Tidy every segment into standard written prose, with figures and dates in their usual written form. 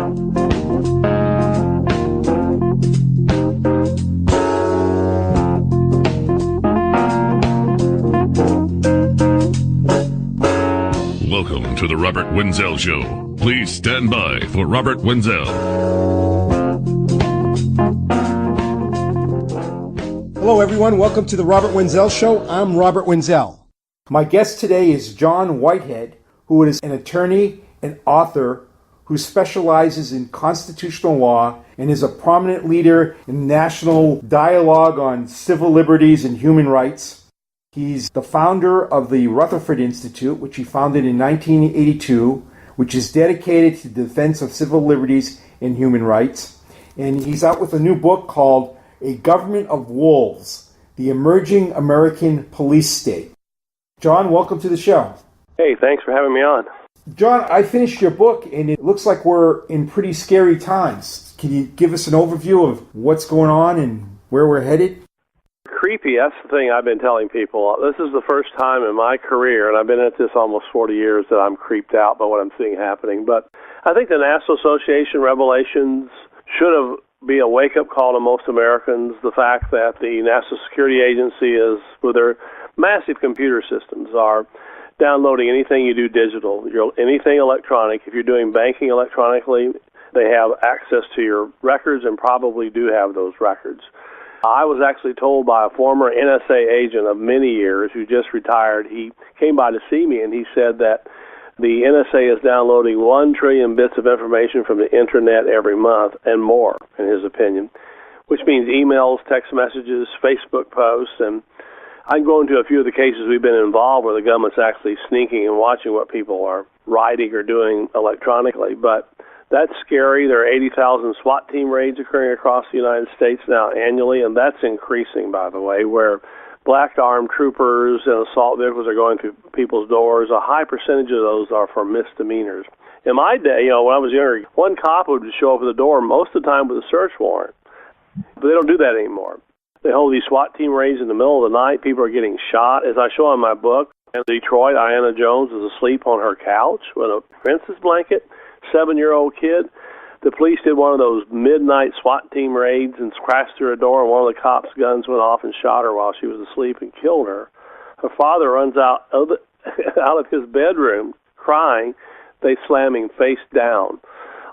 Welcome to the Robert Wenzel Show. Please stand by for Robert Wenzel. Hello, everyone. Welcome to the Robert Wenzel Show. I'm Robert Wenzel. My guest today is John Whitehead, who is an attorney and author who specializes in constitutional law and is a prominent leader in national dialogue on civil liberties and human rights. He's the founder of the Rutherford Institute, which he founded in 1982, which is dedicated to the defense of civil liberties and human rights. And he's out with a new book called A Government of Wolves, The Emerging American Police State. John, welcome to the show. Hey, thanks for having me on. John, I finished your book, and it looks like we're in pretty scary times. Can you give us an overview of what's going on and where we're headed? Creepy, that's the thing I've been telling people. This is the first time in my career, and I've been at this almost 40 years, that I'm creeped out by what I'm seeing happening. But I think the National Association revelations should have be a wake-up call to most Americans. The fact that the National Security Agency is, with their massive computer systems, are downloading anything you do digital, anything electronic. If you're doing banking electronically, they have access to your records and probably do have those records. I was actually told by a former NSA agent of many years who just retired. He came by to see me, and he said that the NSA is downloading 1 trillion bits of information from the Internet every month and more, in his opinion, which means emails, text messages, Facebook posts. And I can go into a few of the cases we've been involved where the government's actually sneaking and watching what people are writing or doing electronically. But that's scary. There are 80,000 SWAT team raids occurring across the United States now annually, and that's increasing, by the way, where black armed troopers and assault vehicles are going through people's doors. A high percentage of those are for misdemeanors. In my day, when I was younger, one cop would show up at the door most of the time with a search warrant. But they don't do that anymore. They hold these SWAT team raids in the middle of the night. People are getting shot. As I show in my book, in Detroit, Ayanna Jones was asleep on her couch with a princess blanket. 7-year-old kid. The police did one of those midnight SWAT team raids and crashed through her door, and one of the cops' guns went off and shot her while she was asleep and killed her. Her father runs out of his bedroom crying. They slam him face down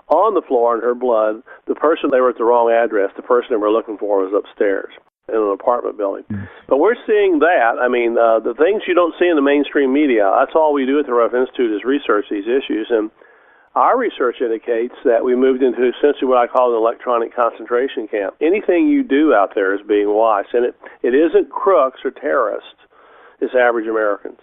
on the floor in her blood. The person, they were at the wrong address. The person they were looking for was upstairs in an apartment building. But we're seeing that. I mean, the things you don't see in the mainstream media, that's all we do at the Rutherford Institute is research these issues. And our research indicates that we moved into essentially what I call an electronic concentration camp. Anything you do out there is being watched, and it isn't crooks or terrorists. It's average Americans.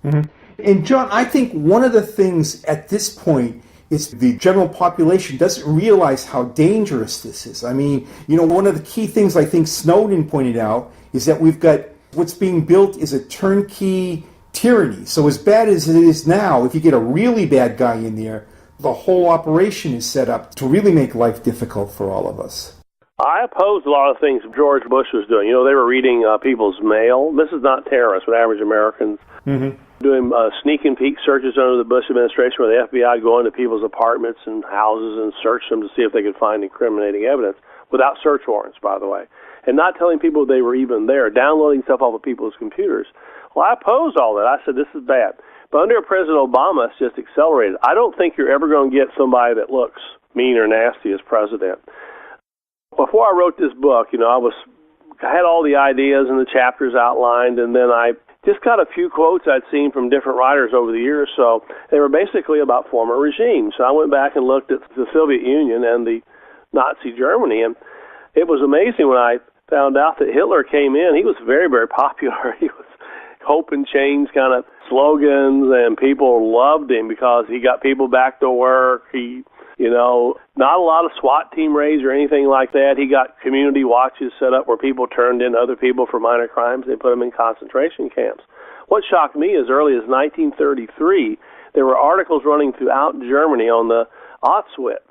Mm-hmm. And John, I think one of the things at this point is the general population doesn't realize how dangerous this is. I mean, one of the key things I think Snowden pointed out is that we've got what's being built is a turnkey tyranny. So as bad as it is now, if you get a really bad guy in there, the whole operation is set up to really make life difficult for all of us. I oppose a lot of things George Bush was doing. They were reading people's mail. This is not terrorists, but average Americans. Mm-hmm. Doing sneak and peek searches under the Bush administration where the FBI would go into people's apartments and houses and search them to see if they could find incriminating evidence without search warrants, by the way, and not telling people they were even there, downloading stuff off of people's computers. Well, I opposed all that. I said, this is bad. But under President Obama, it's just accelerated. I don't think you're ever going to get somebody that looks mean or nasty as president. Before I wrote this book, I had all the ideas and the chapters outlined, and then I just got a few quotes I'd seen from different writers over the years. So they were basically about former regimes. So I went back and looked at the Soviet Union and the Nazi Germany, and it was amazing when I found out that Hitler came in. He was very, very popular. He was hope and change kind of slogans, and people loved him because he got people back to work. He, not a lot of SWAT team raids or anything like that. He got community watches set up where people turned in other people for minor crimes. They put them in concentration camps. What shocked me as early as 1933, there were articles running throughout Germany on the Auschwitz,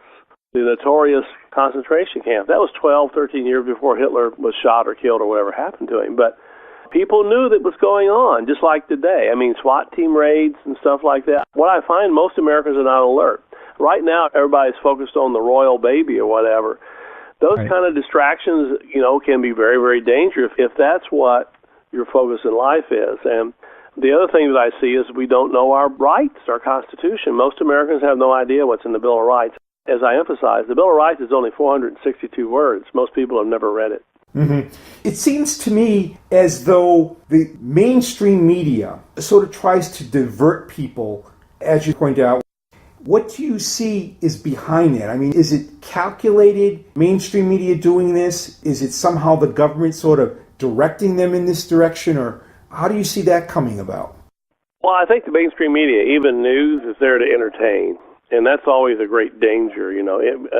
the notorious concentration camp. That was 12, 13 years before Hitler was shot or killed or whatever happened to him. But people knew that was going on, just like today. I mean, SWAT team raids and stuff like that. What I find, most Americans are not alert. Right now, everybody's focused on the royal baby or whatever. Those kind of distractions, can be very, very dangerous if that's what your focus in life is. And the other thing that I see is we don't know our rights, our Constitution. Most Americans have no idea what's in the Bill of Rights. As I emphasize, the Bill of Rights is only 462 words. Most people have never read it. Mm-hmm. It seems to me as though the mainstream media sort of tries to divert people, as you point out. What do you see is behind that? I mean, is it calculated, mainstream media doing this? Is it somehow the government sort of directing them in this direction? Or how do you see that coming about? Well, I think the mainstream media, even news, is there to entertain. And that's always a great danger,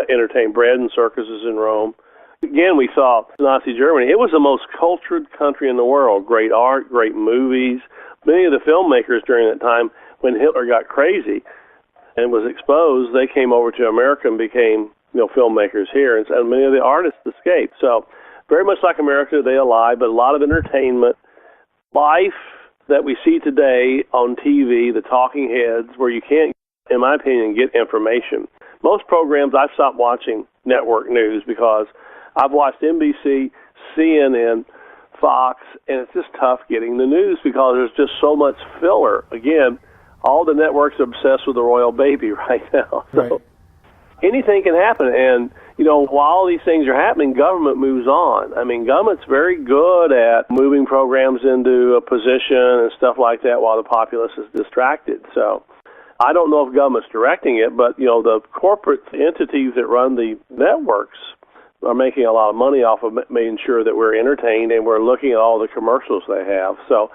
entertain bread and circuses in Rome. Again, we saw Nazi Germany. It was the most cultured country in the world. Great art, great movies. Many of the filmmakers during that time, when Hitler got crazy and was exposed, they came over to America and became, filmmakers here. And many of the artists escaped. So very much like America, they alive, but a lot of entertainment. Life that we see today on TV, the talking heads, where you can't, in my opinion, get information. Most programs, I've stopped watching network news because I've watched NBC, CNN, Fox, and it's just tough getting the news because there's just so much filler. Again, all the networks are obsessed with the royal baby right now. So anything can happen. And, while all these things are happening, government moves on. I mean, government's very good at moving programs into a position and stuff like that while the populace is distracted. So I don't know if government's directing it, but, the corporate entities that run the networks are making a lot of money off of making sure that we're entertained and we're looking at all the commercials they have. So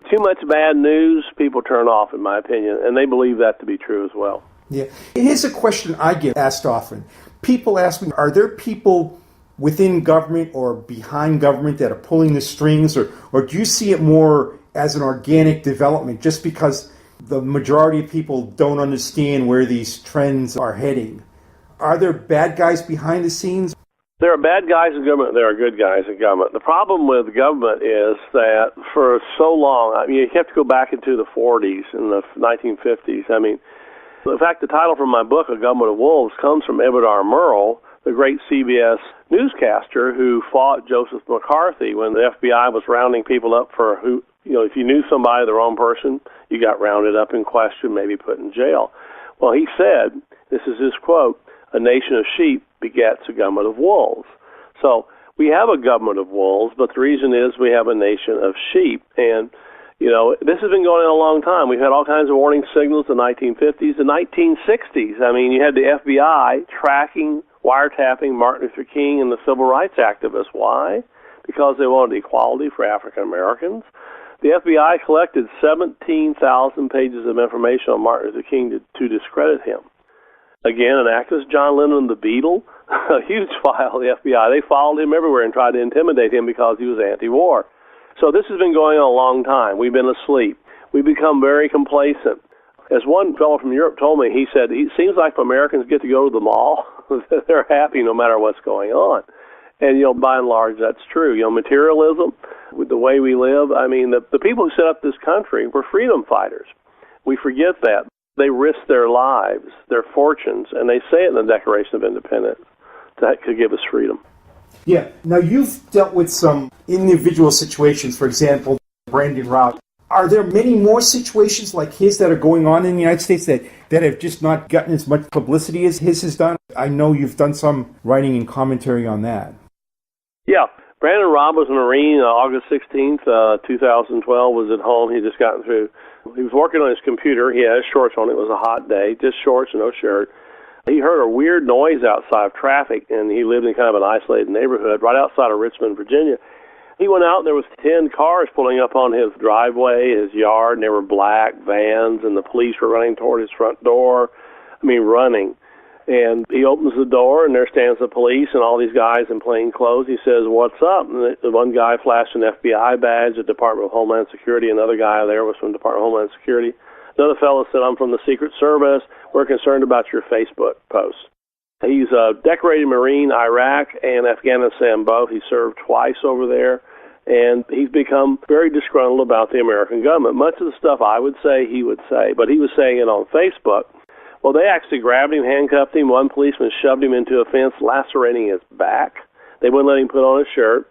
too much bad news, people turn off, in my opinion, and they believe that to be true as well. Yeah. Here's a question I get asked often. People ask me, are there people within government or behind government that are pulling the strings, or do you see it more as an organic development just because the majority of people don't understand where these trends are heading? Are there bad guys behind the scenes? There are bad guys in government, there are good guys in government. The problem with government is that for so long, you have to go back into the 40s and the 1950s. In fact, the title from my book, A Government of Wolves, comes from Edward R. Murrow, the great CBS newscaster who fought Joseph McCarthy when the FBI was rounding people up for who, if you knew somebody, the wrong person, you got rounded up and questioned, maybe put in jail. Well, he said, this is his quote, "A nation of sheep begets a government of wolves." So we have a government of wolves, but the reason is we have a nation of sheep. And, this has been going on a long time. We've had all kinds of warning signals in the 1950s, the 1960s. You had the FBI tracking, wiretapping Martin Luther King and the civil rights activists. Why? Because they wanted equality for African Americans. The FBI collected 17,000 pages of information on Martin Luther King to discredit him. Again, an activist, John Lennon, the Beatle, a huge file of the FBI. They followed him everywhere and tried to intimidate him because he was anti-war. So this has been going on a long time. We've been asleep. We've become very complacent. As one fellow from Europe told me, he said, it seems like if Americans get to go to the mall, they're happy no matter what's going on. And, by and large, that's true. Materialism, with the way we live, the people who set up this country were freedom fighters. We forget that. They risked their lives, their fortunes, and they say it in the Declaration of Independence, that could give us freedom. Yeah. Now, you've dealt with some individual situations, for example, Brandon Routh. Are there many more situations like his that are going on in the United States that have just not gotten as much publicity as his has done? I know you've done some writing and commentary on that. Yeah. Brandon Routh was a Marine. August 16th, 2012, was at home. He just gotten through. He was working on his computer. He had his shorts on. It was a hot day, just shorts, no shirt. He heard a weird noise outside of traffic, and he lived in kind of an isolated neighborhood right outside of Richmond, Virginia. He went out, and there was 10 cars pulling up on his driveway, his yard, and they were black vans, and the police were running toward his front door. Running. And he opens the door, and there stands the police and all these guys in plain clothes. He says, "What's up?" And the one guy flashed an FBI badge, the Department of Homeland Security. Another guy there was from the Department of Homeland Security. Another fellow said, "I'm from the Secret Service. We're concerned about your Facebook post." He's a decorated Marine, Iraq and Afghanistan both. He served twice over there, and he's become very disgruntled about the American government. Much of the stuff I would say, he would say, but he was saying it on Facebook. Well, they actually grabbed him, handcuffed him. One policeman shoved him into a fence, lacerating his back. They wouldn't let him put on a shirt.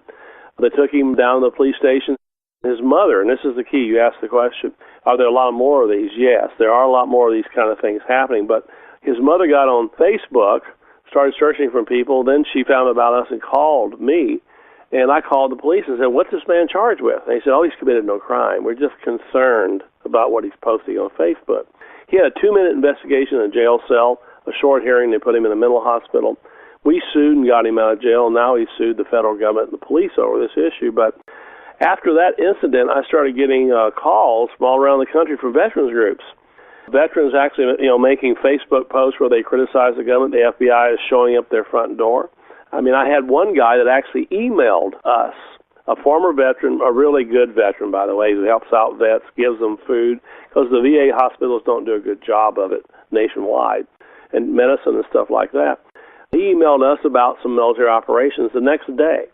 They took him down to the police station. His mother, and this is the key, you asked the question, are there a lot more of these? Yes, there are a lot more of these kind of things happening. But his mother got on Facebook, started searching for people. Then she found about us and called me. And I called the police and said, what's this man charged with? And they said, he's committed no crime. We're just concerned about what he's posting on Facebook. He had a 2-minute investigation in a jail cell, a short hearing. They put him in a mental hospital. We sued and got him out of jail. Now he sued the federal government and the police over this issue. But after that incident, I started getting calls from all around the country from veterans groups. Veterans actually, making Facebook posts where they criticize the government. The FBI is showing up their front door. I mean, I had one guy that actually emailed us, a former veteran, a really good veteran, by the way, who helps out vets, gives them food, because the VA hospitals don't do a good job of it nationwide, and medicine and stuff like that. He emailed us about some military operations. The next day,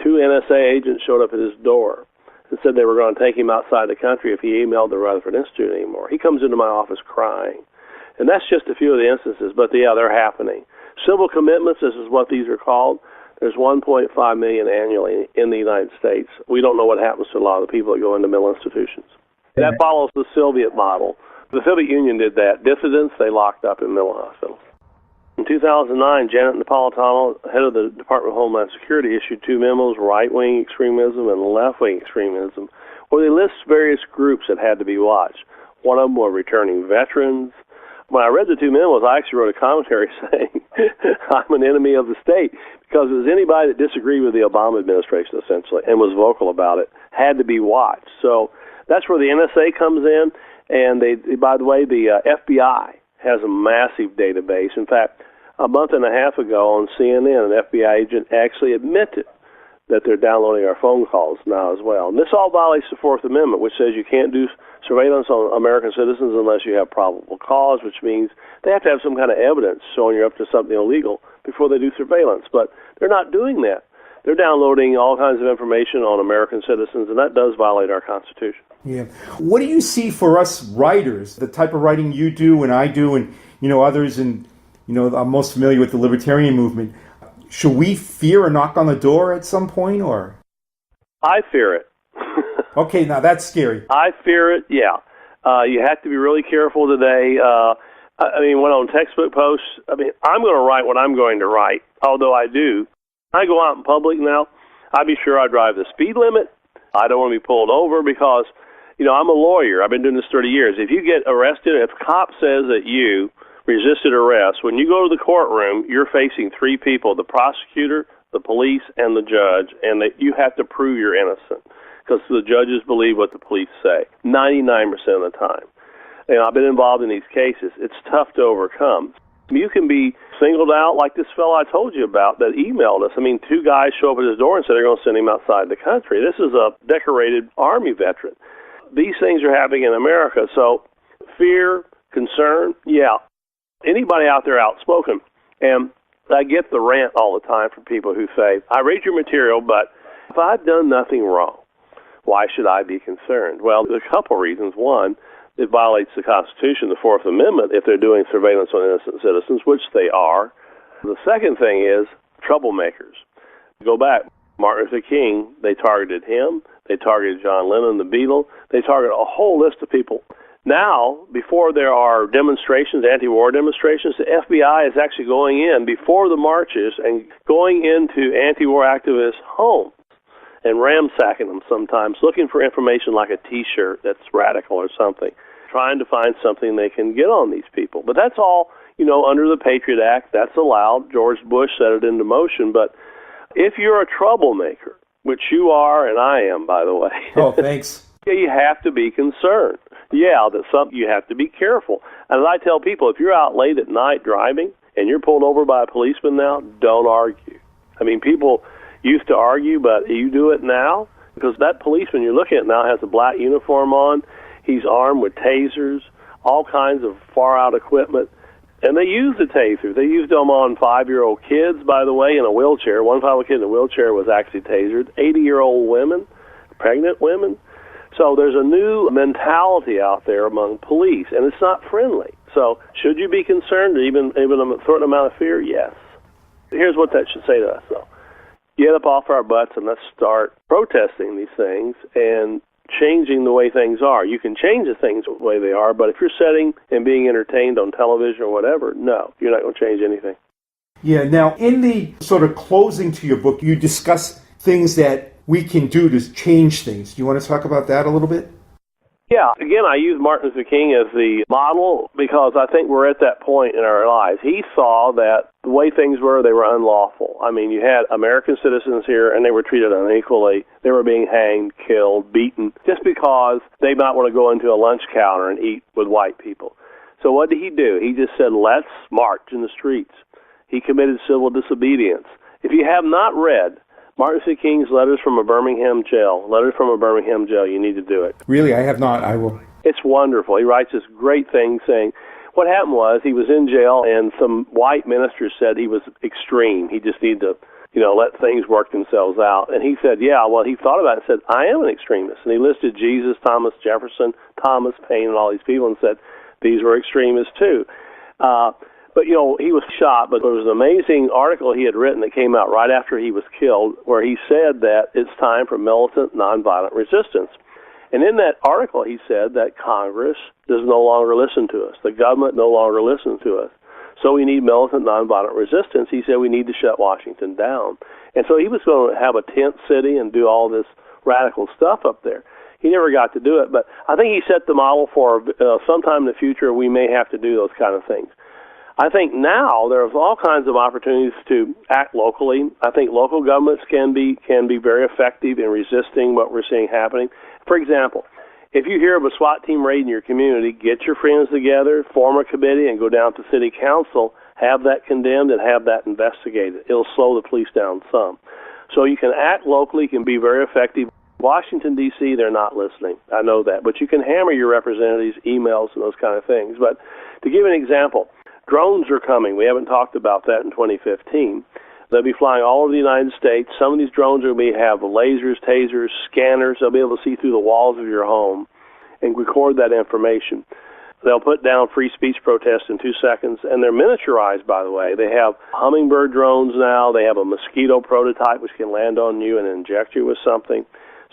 2 NSA agents showed up at his door and said they were going to take him outside the country if he emailed the Rutherford Institute anymore. He comes into my office crying. And that's just a few of the instances, but yeah, they're happening. Civil commitments, this is what these are called. There's 1.5 million annually in the United States. We don't know what happens to a lot of the people that go into mental institutions. That follows the Soviet model. The Soviet Union did that. Dissidents, they locked up in mental hospitals. In 2009, Janet Napolitano, head of the Department of Homeland Security, issued 2 memos, right-wing extremism and left-wing extremism, where they list various groups that had to be watched. One of them were returning veterans. When I read the 2 memos, I actually wrote a commentary saying, I'm an enemy of the state, because it was anybody that disagreed with the Obama administration, essentially, and was vocal about it, had to be watched. So that's where the NSA comes in, and by the way, the FBI has a massive database. In fact, a month and a half ago on CNN, an FBI agent actually admitted that they're downloading our phone calls now as well. And this all violates the Fourth Amendment, which says you can't do surveillance on American citizens unless you have probable cause, which means they have to have some kind of evidence showing you're up to something illegal before they do surveillance. But they're not doing that. They're downloading all kinds of information on American citizens, and that does violate our Constitution. Yeah. What do you see for us writers, the type of writing you do and I do and, others, and, I'm most familiar with the libertarian movement. Should we fear a knock on the door at some point, or? I fear it. Okay, now that's scary. I fear it, yeah. You have to be really careful today. When on textbook posts, I'm going to write what I'm going to write, although I do. I go out in public now, I'd be sure I drive the speed limit. I don't want to be pulled over because, I'm a lawyer. I've been doing this 30 years. If you get arrested, if a cop says that you resisted arrest, when you go to the courtroom, you're facing 3 people, the prosecutor, the police, and the judge, and that you have to prove you're innocent because the judges believe what the police say 99% of the time. And I've been involved in these cases. It's tough to overcome. You can be singled out like this fellow I told you about that emailed us. 2 guys show up at his door and say they're going to send him outside the country. This is a decorated Army veteran. These things are happening in America. So fear, concern, yeah. Anybody out there outspoken, and I get the rant all the time from people who say, I read your material, but if I've done nothing wrong, why should I be concerned? Well, there's a couple reasons. One, it violates the Constitution, the Fourth Amendment, if they're doing surveillance on innocent citizens, which they are. The second thing is troublemakers. Go back. Martin Luther King, they targeted him. They targeted John Lennon, the Beatles. They targeted a whole list of people. Now, before there are demonstrations, anti-war demonstrations, the FBI is actually going in before the marches and going into anti-war activists' homes and ransacking them sometimes, looking for information like a T-shirt that's radical or something, trying to find something they can get on these people. But that's all, under the Patriot Act, that's allowed. George Bush set it into motion. But if you're a troublemaker, which you are and I am, by the way. Oh, thanks. You have to be concerned. Yeah, that's something you have to be careful. And I tell people, if you're out late at night driving and you're pulled over by a policeman now, don't argue. People used to argue, but you do it now because that policeman you're looking at now has a black uniform on. He's armed with tasers, all kinds of far-out equipment, and they use the taser. They used them on 5-year-old kids, by the way, in a wheelchair. One 5-year-old kid in a wheelchair was actually tasered. 80-year-old women, pregnant women. So there's a new mentality out there among police, and it's not friendly. So should you be concerned, even a certain amount of fear? Yes. Here's what that should say to us, though. Get up off our butts and let's start protesting these things and changing the way things are. You can change the things the way they are, but if you're sitting and being entertained on television or whatever, no, you're not going to change anything. Yeah, now in the sort of closing to your book, you discuss things that we can do to change things. Do you want to talk about that a little bit? Yeah, again, I use Martin Luther King as the model because I think we're at that point in our lives. He saw that the way things were, they were unlawful. I mean, you had American citizens here, and they were treated unequally. They were being hanged, killed, beaten, just because they might want to go into a lunch counter and eat with white people. So what did he do? He just said, let's march in the streets. He committed civil disobedience. If you have not read Martin Luther King's Letters from a Birmingham Jail, you need to do it. Really? I have not. I will. It's wonderful. He writes this great thing saying, what happened was he was in jail and some white ministers said he was extreme. He just needed to, let things work themselves out. And he said, he thought about it and said, I am an extremist. And he listed Jesus, Thomas Jefferson, Thomas Paine, and all these people and said, these were extremists too. But, he was shot, but there was an amazing article he had written that came out right after he was killed where he said that it's time for militant nonviolent resistance. And in that article, he said that Congress does no longer listen to us. The government no longer listens to us. So we need militant nonviolent resistance. He said we need to shut Washington down. And so he was going to have a tent city and do all this radical stuff up there. He never got to do it, but I think he set the model for sometime in the future we may have to do those kind of things. I think now there's all kinds of opportunities to act locally. I think local governments can be very effective in resisting what we're seeing happening. For example, if you hear of a SWAT team raid in your community, get your friends together, form a committee, and go down to city council, have that condemned, and have that investigated. It'll slow the police down some. So you can act locally, can be very effective. Washington, D.C., they're not listening. I know that. But you can hammer your representatives, emails, and those kind of things. But to give an example, drones are coming. We haven't talked about that in 2015. They'll be flying all over the United States. Some of these drones will have lasers, tasers, scanners. They'll be able to see through the walls of your home and record that information. They'll put down free speech protests in 2 seconds, and they're miniaturized, by the way. They have hummingbird drones now. They have a mosquito prototype which can land on you and inject you with something.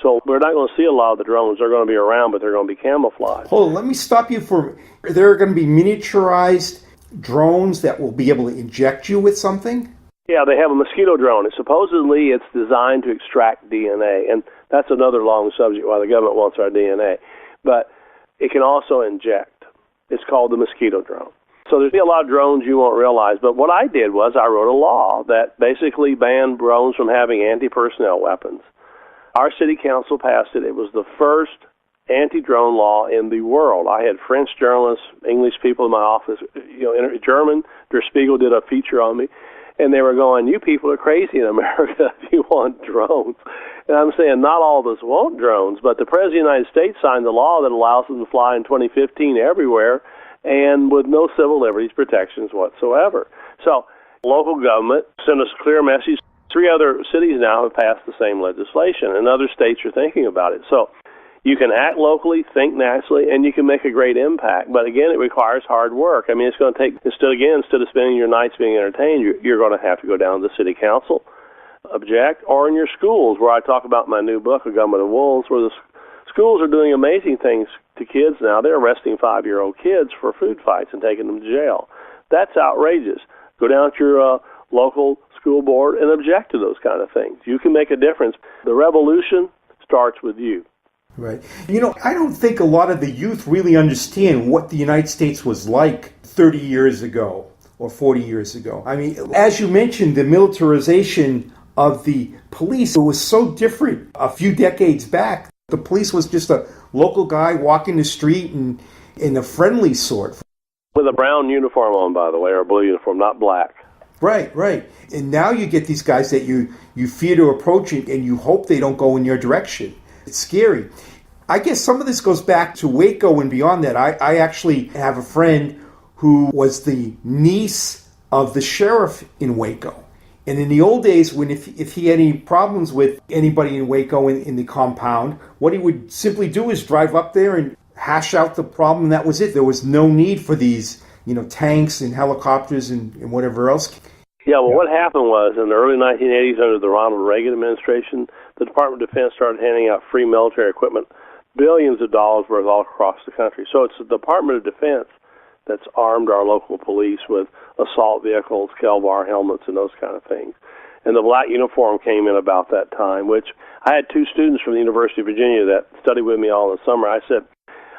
So we're not going to see a lot of the drones. They're going to be around, but they're going to be camouflaged. Hold on, let me stop you for... There are going to be miniaturized drones that will be able to inject you with something? Yeah, they have a mosquito drone. Supposedly it's designed to extract DNA, and that's another long subject why the government wants our DNA. But it can also inject. It's called the mosquito drone. So there's a lot of drones you won't realize. But what I did was I wrote a law that basically banned drones from having anti-personnel weapons. Our city council passed it. It was the first anti-drone law in the world. I had French journalists, English people in my office, German. Der Spiegel did a feature on me, and they were going, you people are crazy in America if you want drones. And I'm saying not all of us want drones, but the President of the United States signed the law that allows them to fly in 2015 everywhere and with no civil liberties protections whatsoever. So local government sent us a clear message. 3 other cities now have passed the same legislation, and other states are thinking about it. So you can act locally, think nationally, and you can make a great impact. But again, it requires hard work. I mean, it's going to take, instead of spending your nights being entertained, you're going to have to go down to the city council, object, or in your schools, where I talk about my new book, A Government of Wolves, where the schools are doing amazing things to kids now. They're arresting 5-year-old kids for food fights and taking them to jail. That's outrageous. Go down to your local school board and object to those kind of things. You can make a difference. The revolution starts with you. Right. I don't think a lot of the youth really understand what the United States was like 30 years ago or 40 years ago. I mean, as you mentioned, the militarization of the police, it was so different a few decades back. The police was just a local guy walking the street and in a friendly sort. With a brown uniform on, by the way, or a blue uniform, not black. Right. And now you get these guys that you fear to approach and you hope they don't go in your direction. It's scary. I guess some of this goes back to Waco and beyond that. I actually have a friend who was the niece of the sheriff in Waco. And in the old days, when if he had any problems with anybody in Waco in the compound, what he would simply do is drive up there and hash out the problem, and that was it. There was no need for these tanks and helicopters and whatever else. Yeah, well, what happened was in the early 1980s under the Ronald Reagan administration, the Department of Defense started handing out free military equipment, billions of dollars worth all across the country. So it's the Department of Defense that's armed our local police with assault vehicles, Kel-Var helmets, and those kind of things. And the black uniform came in about that time, which I had two students from the University of Virginia that studied with me all in the summer. I said,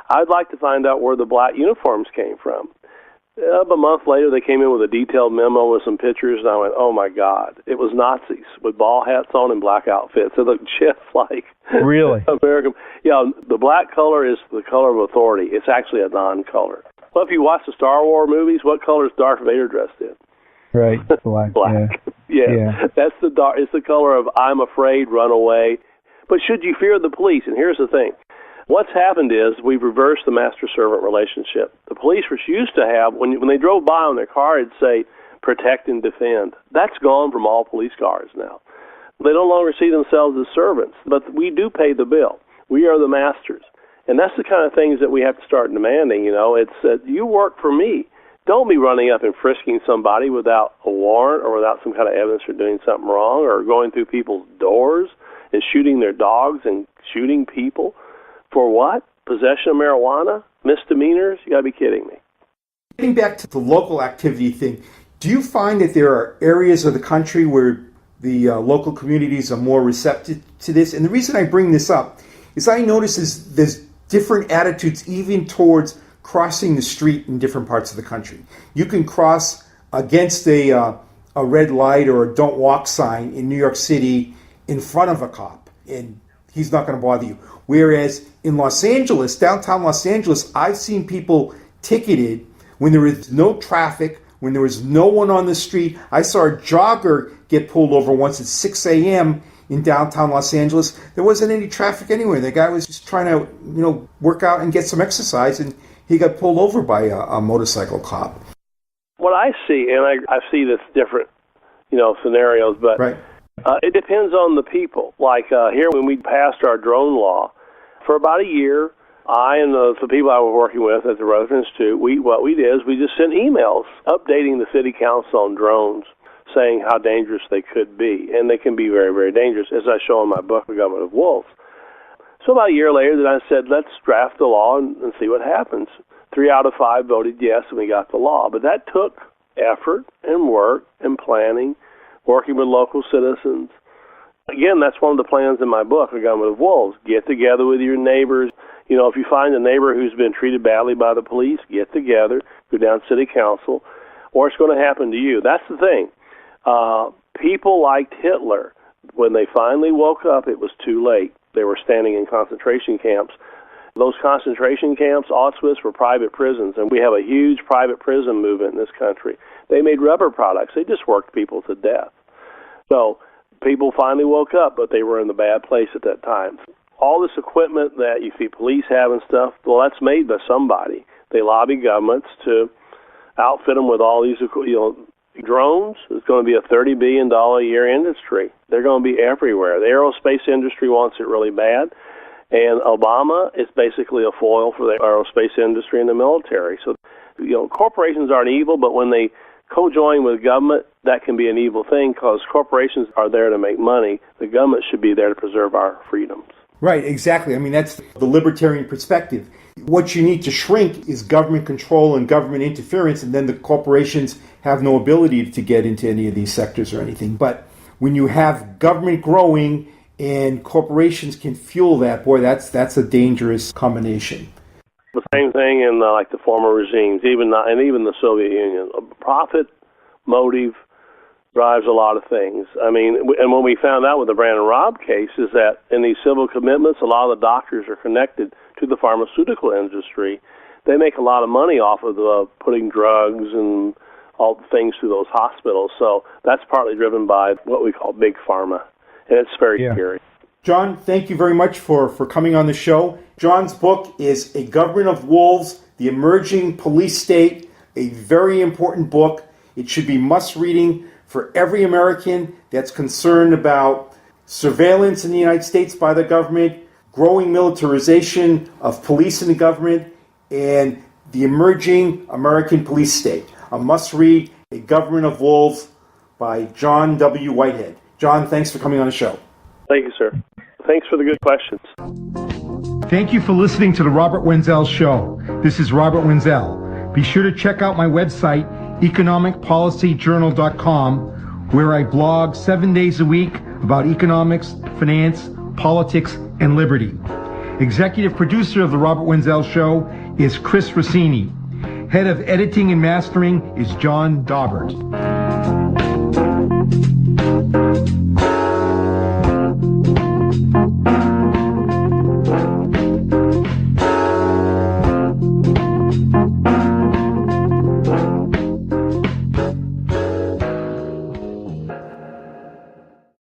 I'd like to find out where the black uniforms came from. A month later, they came in with a detailed memo with some pictures, and I went, oh, my God. It was Nazis with ball hats on and black outfits. They looked just like really American. Yeah, the black color is the color of authority. It's actually a non-color. Well, if you watch the Star Wars movies, what color is Darth Vader dressed in? Right, black. Black. Yeah. That's it's the color of I'm afraid, run away. But should you fear the police? And here's the thing. What's happened is we've reversed the master-servant relationship. The police used to have, when they drove by on their car, it'd say, protect and defend. That's gone from all police cars now. They no longer see themselves as servants, but we do pay the bill. We are the masters. And that's the kind of things that we have to start demanding, It's you work for me. Don't be running up and frisking somebody without a warrant or without some kind of evidence for doing something wrong, or going through people's doors and shooting their dogs and shooting people. For what? Possession of marijuana? Misdemeanors? You got to be kidding me. Getting back to the local activity thing, do you find that there are areas of the country where the local communities are more receptive to this? And the reason I bring this up is I notice there's different attitudes even towards crossing the street in different parts of the country. You can cross against a red light or a don't walk sign in New York City in front of a cop, and he's not going to bother you. Whereas in Los Angeles, downtown Los Angeles, I've seen people ticketed when there is no traffic, when there was no one on the street. I saw a jogger get pulled over once at 6 a.m. in downtown Los Angeles. There wasn't any traffic anywhere. The guy was just trying to, work out and get some exercise, and he got pulled over by a motorcycle cop. What I see, and I see this different, scenarios, but right. It depends on the people. Like here, when we passed our drone law, for about a year, I and the people I was working with at the Rutherford Institute, what we did is we just sent emails updating the city council on drones, saying how dangerous they could be. And they can be very, very dangerous, as I show in my book, The Government of Wolves. So about a year later, then I said, let's draft the law and see what happens. 3 out of 5 voted yes, and we got the law. But that took effort and work and planning, working with local citizens. Again, that's one of the plans in my book, The Government of Wolves. Get together with your neighbors. If you find a neighbor who's been treated badly by the police, get together, go down to city council, or it's going to happen to you. That's the thing. People liked Hitler. When they finally woke up, it was too late. They were standing in concentration camps. Those concentration camps, Auschwitz, were private prisons, and we have a huge private prison movement in this country. They made rubber products. They just worked people to death. So people finally woke up, but they were in the bad place at that time. All this equipment that you see police have and stuff, well, that's made by somebody. They lobby governments to outfit them with all these, drones. It's going to be a $30 billion a year industry. They're going to be everywhere. The aerospace industry wants it really bad, and Obama is basically a foil for the aerospace industry and the military. So, corporations aren't evil, but when they co-join with government, that can be an evil thing because corporations are there to make money. The government should be there to preserve our freedoms. Right, exactly. I mean, that's the libertarian perspective. What you need to shrink is government control and government interference, and then the corporations have no ability to get into any of these sectors or anything. But when you have government growing and corporations can fuel that, boy, that's a dangerous combination. The same thing in like the former regimes, even the Soviet Union. A profit motive drives a lot of things. I mean, and when we found out with the Brandon Robb case is that in these civil commitments, a lot of the doctors are connected to the pharmaceutical industry. They make a lot of money off of putting drugs and all the things through those hospitals. So that's partly driven by what we call big pharma, and it's very scary. John, thank you very much for coming on the show. John's book is A Government of Wolves, The Emerging Police State, a very important book. It should be must-reading for every American that's concerned about surveillance in the United States by the government, growing militarization of police and the government, and The Emerging American Police State, a must-read, A Government of Wolves by John W. Whitehead. John, thanks for coming on the show. Thank you, sir. Thanks for the good questions. Thank you for listening to the Robert Wenzel Show. This is Robert Wenzel. Be sure to check out my website, economicpolicyjournal.com, where I blog 7 days a week about economics, finance, politics, and liberty. Executive producer of the Robert Wenzel Show is Chris Rossini. Head of editing and mastering is John Daubert.